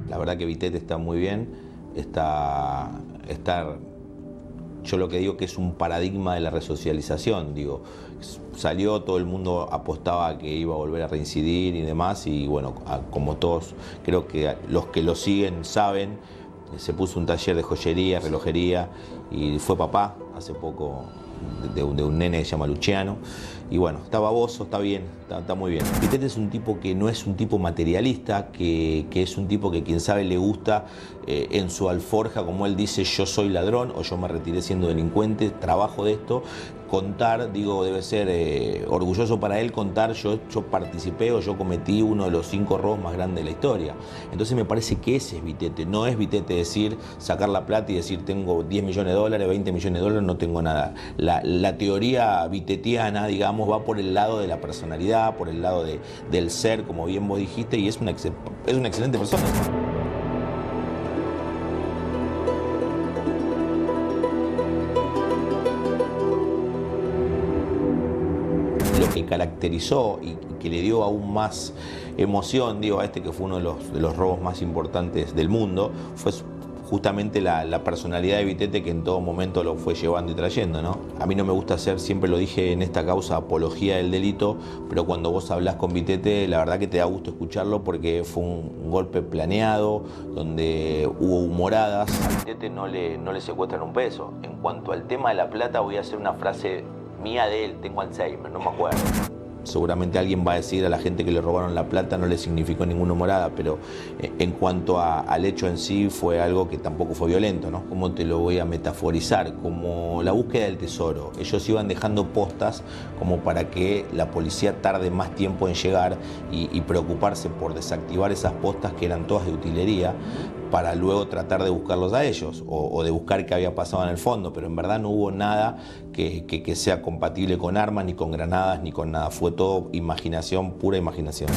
La verdad que Vitete está muy bien, yo lo que digo que es un paradigma de la resocialización, salió, todo el mundo apostaba a que iba a volver a reincidir y demás, y bueno, como todos, creo que los que lo siguen saben, se puso un taller de joyería, relojería, y fue papá hace poco de un nene que se llama Luciano, Y bueno, está baboso, está bien, está muy bien. Vitete es un tipo que no es un tipo materialista, que es un tipo que quien sabe le gusta en su alforja, como él dice, yo soy ladrón o yo me retiré siendo delincuente, trabajo de esto. Contar, digo, debe ser orgulloso para él contar, yo participé o yo cometí uno de los 5 robos más grandes de la historia. Entonces me parece que ese es Vitete, no es Vitete decir, sacar la plata y decir tengo 10 millones de dólares, 20 millones de dólares, no tengo nada. La teoría vitetiana, digamos, va por el lado de la personalidad, por el lado del ser, como bien vos dijiste, y es una excelente persona. Lo que caracterizó y que le dio aún más emoción, digo, a este que fue uno de los robos más importantes del mundo, fue justamente la personalidad de Vitete, que en todo momento lo fue llevando y trayendo, ¿no? A mí no me gusta hacer, siempre lo dije en esta causa, apología del delito, pero cuando vos hablás con Vitete, la verdad que te da gusto escucharlo porque fue un golpe planeado, donde hubo humoradas. A Vitete no le secuestran un peso. En cuanto al tema de la plata, voy a hacer una frase mía de él, tengo Alzheimer, no me acuerdo. Seguramente alguien va a decir a la gente que le robaron la plata no le significó ninguna morada, pero en cuanto al hecho en sí fue algo que tampoco fue violento, ¿no? ¿Cómo te lo voy a metaforizar? Como la búsqueda del tesoro. Ellos iban dejando postas como para que la policía tarde más tiempo en llegar y preocuparse por desactivar esas postas que eran todas de utilería, para luego tratar de buscarlos a ellos o de buscar qué había pasado en el fondo, pero en verdad no hubo nada que sea compatible con armas, ni con granadas, ni con nada. Fue todo imaginación, pura imaginación.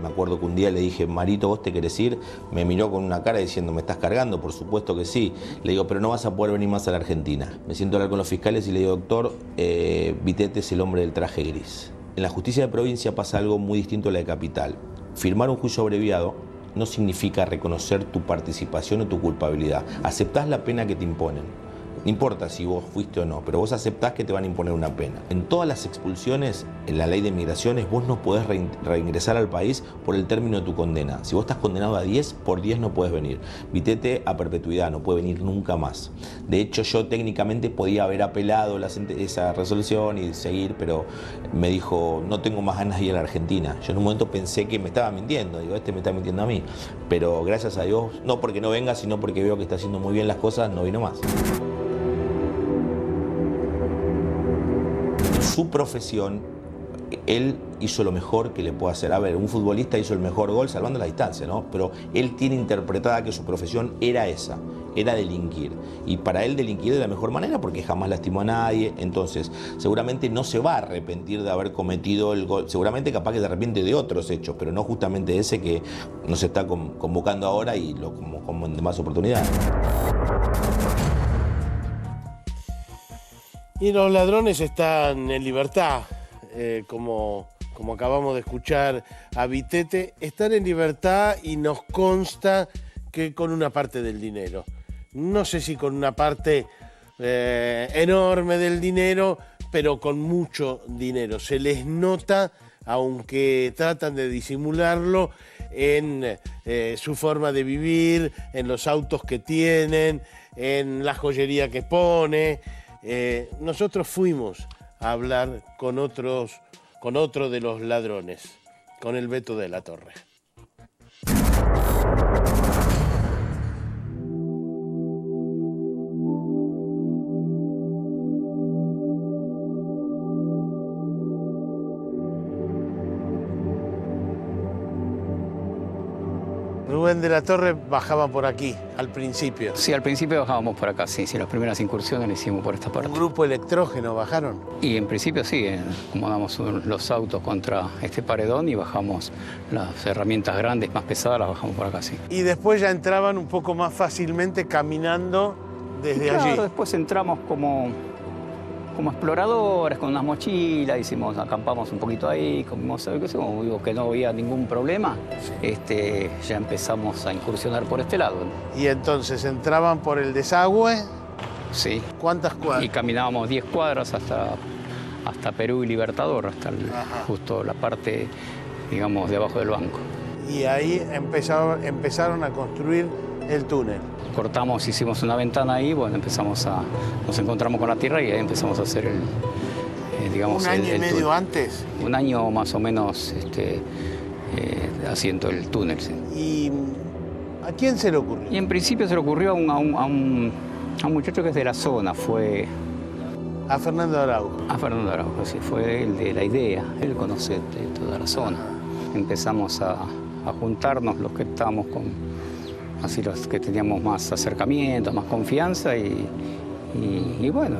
Me acuerdo que un día le dije, Marito, ¿vos te querés ir? Me miró con una cara diciendo, ¿me estás cargando? Por supuesto que sí. Le digo, pero no vas a poder venir más a la Argentina. Me siento a hablar con los fiscales y le digo, doctor, Vitete es el hombre del traje gris. En la justicia de provincia pasa algo muy distinto a la de capital. Firmar un juicio abreviado no significa reconocer tu participación o tu culpabilidad. Aceptás la pena que te imponen. No importa si vos fuiste o no, pero vos aceptás que te van a imponer una pena. En todas las expulsiones, en la ley de migraciones, vos no podés reingresar al país por el término de tu condena. Si vos estás condenado a 10, por 10 no podés venir. Vitete a perpetuidad, no puede venir nunca más. De hecho, yo técnicamente podía haber apelado esa resolución y seguir, pero me dijo, no tengo más ganas de ir a la Argentina. Yo en un momento pensé que me estaba mintiendo, digo, este me está mintiendo a mí. Pero gracias a Dios, no porque no venga, sino porque veo que está haciendo muy bien las cosas, no vino más. Su profesión, él hizo lo mejor que le puede hacer. A ver, un futbolista hizo el mejor gol salvando la distancia, ¿no? Pero él tiene interpretada que su profesión era esa, era delinquir. Y para él delinquir de la mejor manera porque jamás lastimó a nadie. Entonces, seguramente no se va a arrepentir de haber cometido el gol. Seguramente capaz que se arrepiente de otros hechos, pero no justamente ese que nos está convocando ahora y como en demás oportunidades. Y los ladrones están en libertad, como acabamos de escuchar a Vitete, están en libertad y nos consta que con una parte del dinero. No sé si con una parte enorme del dinero, pero con mucho dinero. Se les nota, aunque tratan de disimularlo, en su forma de vivir, en los autos que tienen, en la joyería que pone. Nosotros fuimos a hablar con otro de los ladrones, con el Beto de la Torre. Rubén de la Torre bajaba por aquí, al principio. Sí, al principio bajábamos por acá, sí. Las primeras incursiones las hicimos por esta parte. ¿Un grupo electrógeno bajaron? Y en principio sí, acomodamos los autos contra este paredón y bajamos las herramientas grandes, más pesadas, las bajamos por acá, sí. Y después ya entraban un poco más fácilmente caminando desde allí. Claro, después entramos como exploradores, con unas mochilas, acampamos un poquito ahí, comimos algo, como digo que no había ningún problema, ya empezamos a incursionar por este lado. ¿Y entonces entraban por el desagüe? Sí. ¿Cuántas cuadras? Y caminábamos 10 cuadras hasta Perú y Libertador, hasta justo la parte, digamos, de abajo del banco. Y ahí empezaron a construir el túnel. Cortamos, hicimos una ventana ahí, bueno, nos encontramos con la tierra y ahí empezamos a hacer digamos, ¿Un año y medio túnel. antes? Un año más o menos haciendo el túnel, sí. ¿Y a quién se le ocurrió? Y en principio se le ocurrió a un muchacho que es de la zona, fue... A Fernando Araujo. A Fernando Araujo, sí, fue el de la idea, él conoce de toda la zona. Empezamos a juntarnos los que estábamos así los que teníamos más acercamiento, más confianza y bueno,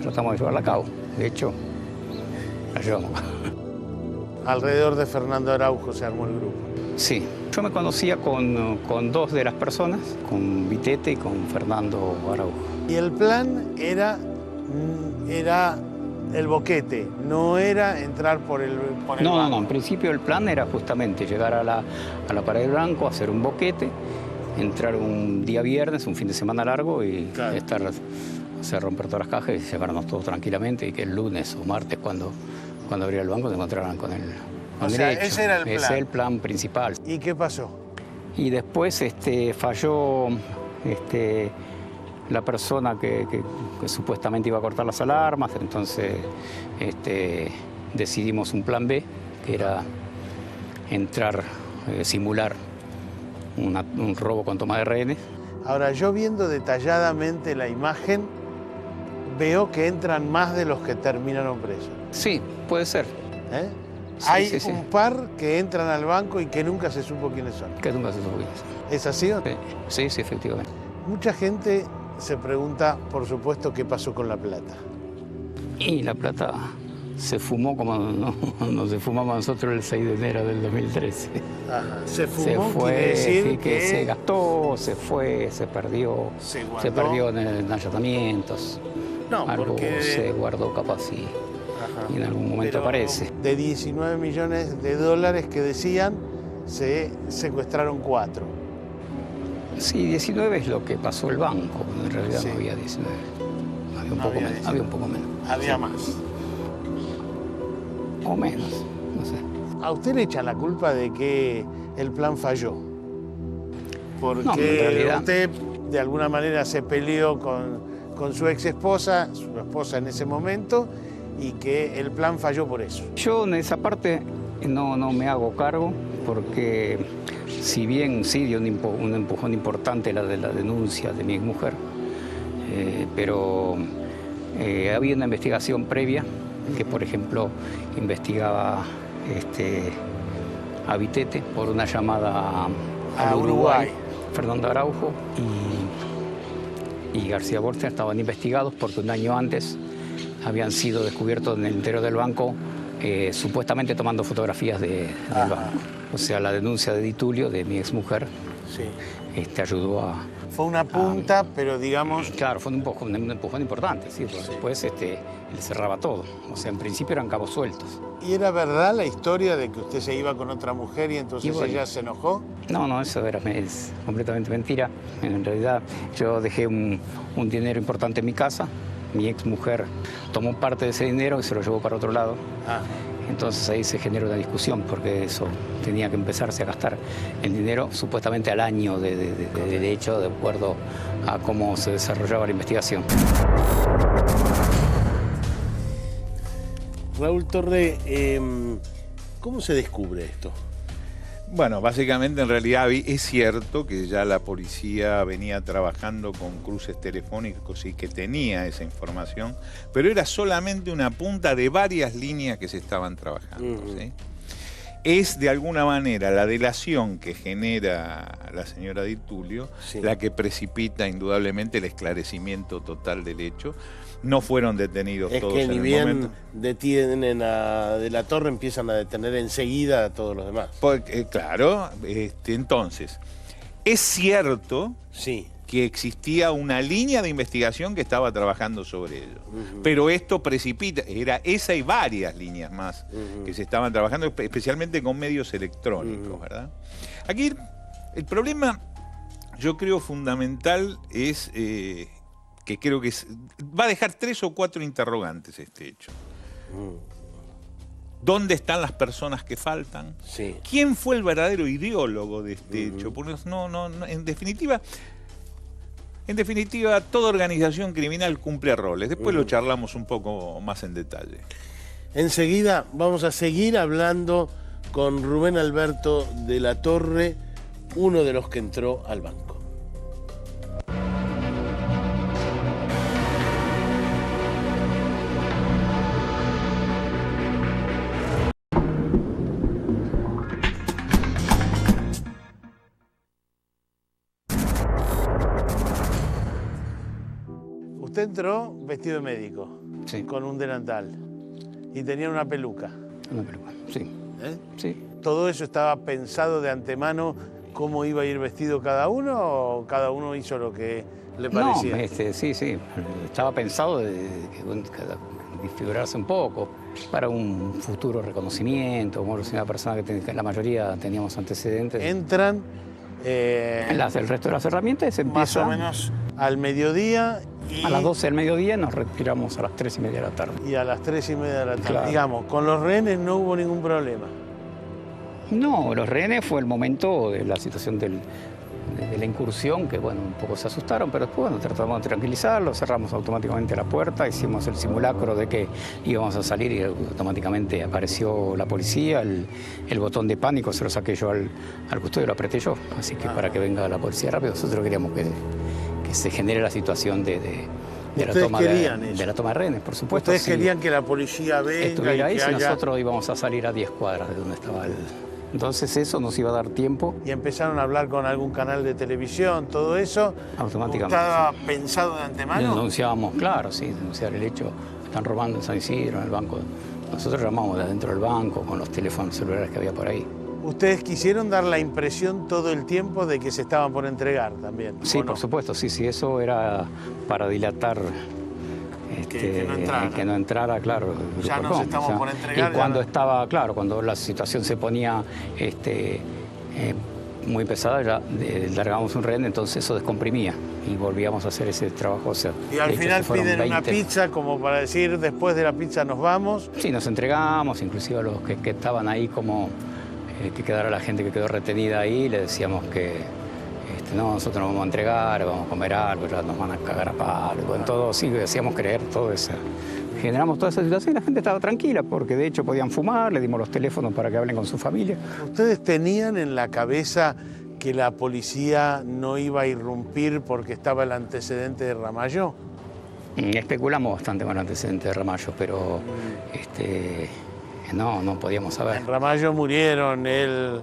tratamos de llevarla a cabo. De hecho, la llevamos. Alrededor de Fernando Araujo se armó el grupo. Sí, yo me conocía con dos de las personas, con Vitete y con Fernando Araujo. Y el plan era el boquete, no era entrar por el banco. No, en principio el plan era justamente llegar a la pared del banco, hacer un boquete, entrar un día viernes, un fin de semana largo y hacer romper todas las cajas y llevarnos todo tranquilamente y que el lunes o martes cuando abriera el banco se encontraran con el derecho. Ese era el plan. Ese es el plan principal. ¿Y qué pasó? Y después falló la persona que supuestamente iba a cortar las alarmas, entonces decidimos un plan B, que era entrar, simular un robo con toma de rehenes. Ahora, yo viendo detalladamente la imagen, veo que entran más de los que terminaron presos. Sí, puede ser. Sí, Hay sí. un par que entran al banco y que nunca se supo quiénes son. Que nunca se supo quiénes son. ¿Es así? Sí, efectivamente. Mucha gente se pregunta, por supuesto, qué pasó con la plata. Y la plata se fumó como nos fumamos nosotros el 6 de enero del 2013. Ajá. Se fumó, se fue, quiere decir sí, que se gastó, se fue, se perdió. Se perdió en allanamientos. No, algo porque se guardó capaz y en algún momento Pero aparece. De 19 millones de dólares que decían, se secuestraron 4. Sí, 19 es lo que pasó el banco, en realidad no había 19. Había un poco menos. Había un poco menos. Había más. O menos, no sé. ¿A usted le echan la culpa de que el plan falló? Porque No, en realidad... usted de alguna manera se peleó con su ex esposa, su esposa en ese momento, y que el plan falló por eso. Yo en esa parte no me hago cargo porque si bien sí dio un empujón importante la de la denuncia de mi exmujer, pero había una investigación previa que, por ejemplo, investigaba a Vitete por una llamada al Uruguay. Fernando Araujo y García Borges estaban investigados porque un año antes habían sido descubiertos en el interior del banco supuestamente tomando fotografías del banco. O sea, la denuncia de Di Tulio, de mi exmujer, ayudó a... Fue una punta, pero digamos... Claro, fue un empujón importante, sí, porque después él cerraba todo. O sea, en principio eran cabos sueltos. ¿Y era verdad la historia de que usted se iba con otra mujer y entonces ella se enojó? No, eso es completamente mentira. En realidad yo dejé un dinero importante en mi casa. Mi exmujer tomó parte de ese dinero y se lo llevó para otro lado. Entonces ahí se generó una discusión porque eso tenía que empezarse a gastar el dinero supuestamente al año de hecho, de acuerdo a cómo se desarrollaba la investigación. Raúl Torre, ¿cómo se descubre esto? Bueno, básicamente en realidad es cierto que ya la policía venía trabajando con cruces telefónicos y que tenía esa información, pero era solamente una punta de varias líneas que se estaban trabajando. ¿Sí? Es de alguna manera la delación que genera la señora Di Tulio la que precipita indudablemente el esclarecimiento total del hecho. No fueron detenidos todos que en ni el bien momento. detienen a De la Torre, empiezan a detener enseguida a todos los demás. Claro, entonces, es cierto que existía una línea de investigación que estaba trabajando sobre ello, pero esto precipita, era esa y varias líneas más que se estaban trabajando, especialmente con medios electrónicos, ¿verdad? Aquí el problema, yo creo, fundamental es... que creo que va a dejar 3 o 4 interrogantes este hecho. ¿Dónde están las personas que faltan? Sí. ¿Quién fue el verdadero ideólogo de este hecho? Porque en definitiva, toda organización criminal cumple roles. Después lo charlamos un poco más en detalle. Enseguida vamos a seguir hablando con Rubén Alberto de la Torre, uno de los que entró al banco. Usted entró vestido de médico, con un delantal, y tenía una peluca. Una peluca, sí. ¿Eh? Sí. ¿Todo eso estaba pensado de antemano cómo iba a ir vestido cada uno o cada uno hizo lo que le parecía? No, sí. Estaba pensado de disfigurarse un poco para un futuro reconocimiento, como una persona que la mayoría teníamos antecedentes. Entran... el resto de las herramientas se empieza... Más o menos al mediodía... A las 12 del mediodía nos retiramos a las 3:30 de la tarde. Y a las 3:30 de la tarde. Claro. Digamos, con los rehenes no hubo ningún problema. No, los rehenes fue el momento de la situación de la incursión, que bueno, un poco se asustaron, pero después bueno, tratamos de tranquilizarlos, cerramos automáticamente la puerta, hicimos el simulacro de que íbamos a salir y automáticamente apareció la policía, el botón de pánico se lo saqué yo al custodio y lo apreté yo, así que para que venga la policía rápido, nosotros queríamos que se genere la situación de la toma de rehenes, por supuesto. Ustedes querían que la policía venga estuviera ahí, y que si haya... nosotros íbamos a salir a 10 cuadras de donde estaba el... Entonces eso nos iba a dar tiempo. Y empezaron a hablar con algún canal de televisión, todo eso. Automáticamente. ¿Estaba pensado de antemano? Denunciábamos, claro, sí, denunciar el hecho. Están robando en San Isidro, en el banco. Nosotros llamamos de adentro del banco con los teléfonos celulares que había por ahí. ¿Ustedes quisieron dar la impresión todo el tiempo de que se estaban por entregar también? Sí, por supuesto, sí, eso era para dilatar que no entrara, claro. Ya nos estamos por entregar. Y cuando estaba, claro, cuando la situación se ponía muy pesada, ya largábamos un rehén, entonces eso descomprimía y volvíamos a hacer ese trabajo. O sea, y al final piden una pizza como para decir, después de la pizza nos vamos. Sí, nos entregamos, inclusive a los que estaban ahí como... que quedara la gente que quedó retenida ahí, le decíamos que no, nosotros nos vamos a entregar, vamos a comer algo, ya nos van a cagar a palo, con todo, sí, decíamos creer todo eso. Generamos toda esa situación y la gente estaba tranquila, porque de hecho podían fumar, le dimos los teléfonos para que hablen con su familia. ¿Ustedes tenían en la cabeza que la policía no iba a irrumpir porque estaba el antecedente de Ramallo? Especulamos bastante con el antecedente de Ramallo, pero no podíamos saber. En Ramallo murieron el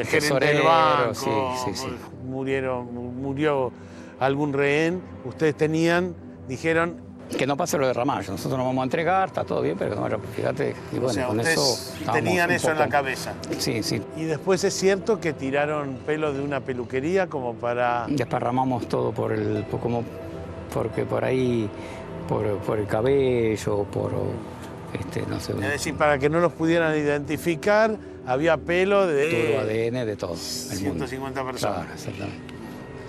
gerente del banco, sí. murió algún rehén. Ustedes dijeron... Que no pase lo de Ramallo, nosotros nos vamos a entregar, está todo bien, pero que no vaya, fíjate. Y bueno, o sea, con ustedes eso tenían eso en la cabeza. Sí. Y después es cierto que tiraron pelo de una peluquería como para... Desparramamos todo porque por ahí, por el cabello, no sé. Es decir, para que no los pudieran identificar, había pelo de... Todo ADN de todo. 150 personas. Claro, exactamente.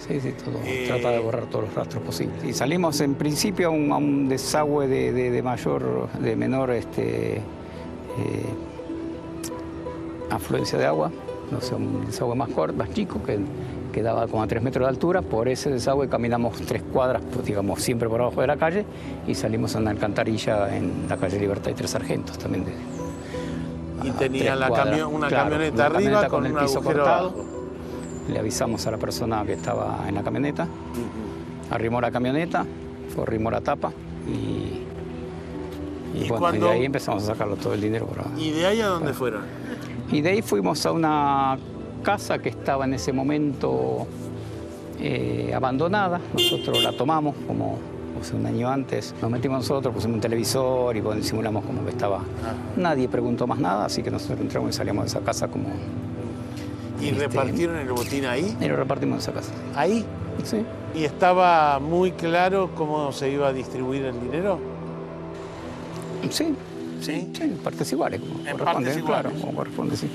Sí, todo. Trata de borrar todos los rastros posibles. Y salimos en principio a un desagüe de menor afluencia de agua, no sé, un desagüe más corto, más chico, que daba como a 3 metros de altura. Por ese desagüe caminamos 3 cuadras, pues, digamos, siempre por abajo de la calle, y salimos a una alcantarilla en la calle Libertad y 3 Sargentos también. Y tenía una camioneta arriba con un agujero cortado. Abajo. Le avisamos a la persona que estaba en la camioneta, arrimó la camioneta, arrimó la tapa y bueno, y de ahí empezamos a sacarlo todo el dinero. ¿Y de ahí a dónde fueron? Y de ahí fuimos a una casa que estaba en ese momento abandonada. Nosotros la tomamos como un año antes. Nos metimos nosotros, pusimos un televisor y bueno, simulamos como que estaba. Nadie preguntó más nada, así que nosotros entramos y salimos de esa casa como... ¿Y repartieron el botín ahí? Y lo repartimos en esa casa. ¿Ahí? Sí. ¿Y estaba muy claro cómo se iba a distribuir el dinero? Sí. ¿Sí? Sí, en partes iguales. En partes iguales. Claro, como corresponde, sí.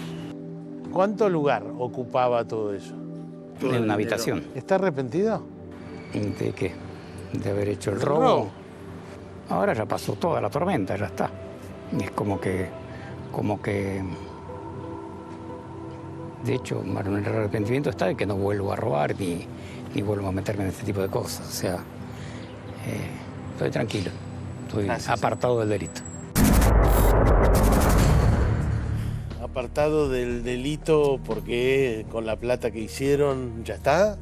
¿Cuánto lugar ocupaba todo eso? En una habitación. ¿Está arrepentido? ¿De qué? ¿De haber hecho el robo? Ahora ya pasó toda la tormenta, ya está. Y es como que de hecho, en el arrepentimiento está de que no vuelvo a robar ni vuelvo a meterme en este tipo de cosas. O sea, estoy tranquilo, estoy apartado del delito. Apartado del delito porque con la plata que hicieron, ¿ya está?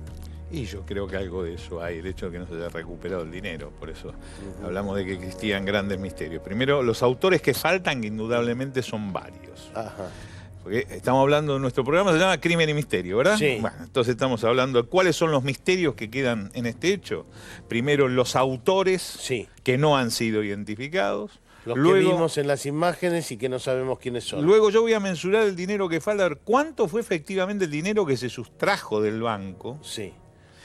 Y yo creo que algo de eso hay, el hecho de que no se haya recuperado el dinero, por eso hablamos de que existían grandes misterios. Primero, los autores que faltan, que indudablemente son varios. Ajá. Porque estamos hablando de nuestro programa, se llama Crimen y Misterio, ¿verdad? Sí. Bueno, entonces estamos hablando de cuáles son los misterios que quedan en este hecho. Primero, los autores que no han sido identificados. Los que vimos en las imágenes y que no sabemos quiénes son. Luego yo voy a mensurar el dinero que falta, a ver cuánto fue efectivamente el dinero que se sustrajo del banco. Sí,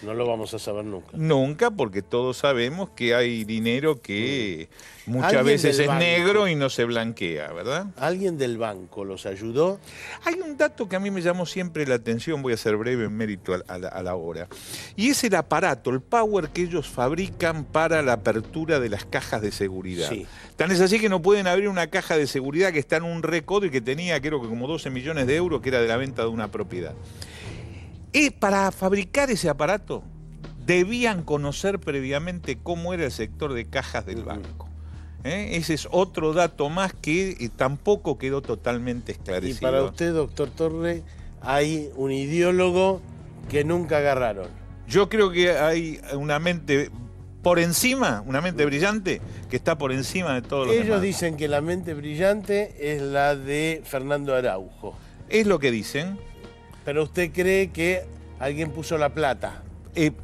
no lo vamos a saber nunca. Nunca, porque todos sabemos que hay dinero que muchas veces es negro y no se blanquea, ¿verdad? ¿Alguien del banco los ayudó? Hay un dato que a mí me llamó siempre la atención, voy a ser breve en mérito a la hora, y es el aparato, el power que ellos fabrican para la apertura de las cajas de seguridad. Sí. Tan es así que no pueden abrir una caja de seguridad que está en un récord y que tenía, creo que como 12 millones de euros, que era de la venta de una propiedad. Para fabricar ese aparato, debían conocer previamente cómo era el sector de cajas del banco. Ese es otro dato más que tampoco quedó totalmente esclarecido. Y para usted, doctor Torre, hay un ideólogo que nunca agarraron. Yo creo que hay una mente por encima, una mente brillante, que está por encima de todos los demás. Ellos dicen que la mente brillante es la de Fernando Araujo. Es lo que dicen. Pero usted cree que alguien puso la plata.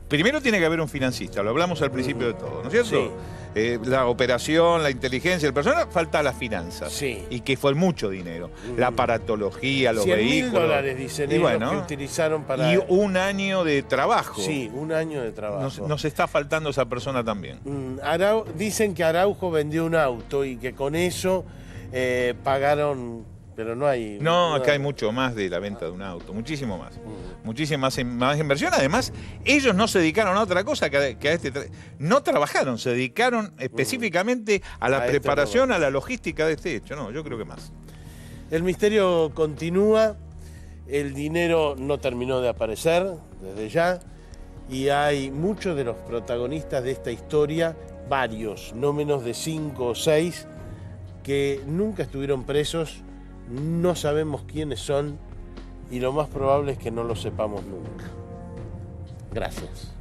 Primero tiene que haber un financista, lo hablamos al principio de todo, ¿no es cierto? Sí. La operación, la inteligencia, el personal, falta las finanzas. Sí. Y que fue mucho dinero. La aparatología, los vehículos. $100.000 dicen ellos que utilizaron para... Y un año de trabajo. Sí, un año de trabajo. Nos está faltando esa persona también. Dicen que Araujo vendió un auto y que con eso pagaron... Pero no hay... No, acá hay mucho más de la venta de un auto, muchísimo más. Muchísima más inversión. Además, ellos no se dedicaron a otra cosa que a este... No trabajaron, se dedicaron específicamente a la preparación, a la logística de este hecho. No, yo creo que más. El misterio continúa, el dinero no terminó de aparecer desde ya, y hay muchos de los protagonistas de esta historia, varios, no menos de 5 o 6, que nunca estuvieron presos. No sabemos quiénes son y lo más probable es que no lo sepamos nunca. Gracias.